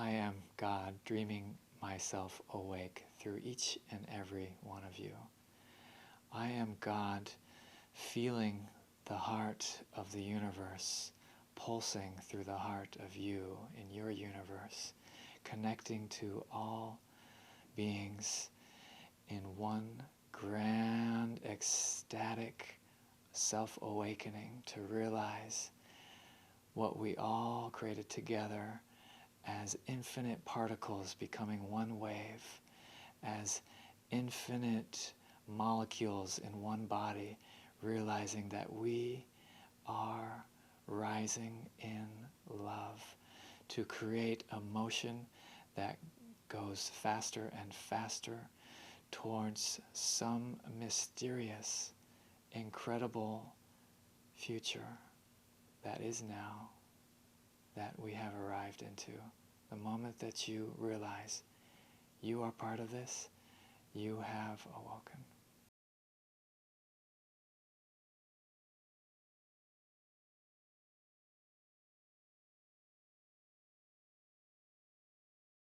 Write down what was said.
I am God dreaming myself awake through each and every one of you. I am God feeling the heart of the universe pulsing through the heart of you in your universe, connecting to all beings in one grand, ecstatic self-awakening to realize what we all created together as infinite particles becoming one wave, as infinite molecules in one body, realizing that we are rising in love to create a motion that goes faster and faster towards some mysterious, incredible future that is now, that we have arrived into. The moment that you realize you are part of this, you have awoken.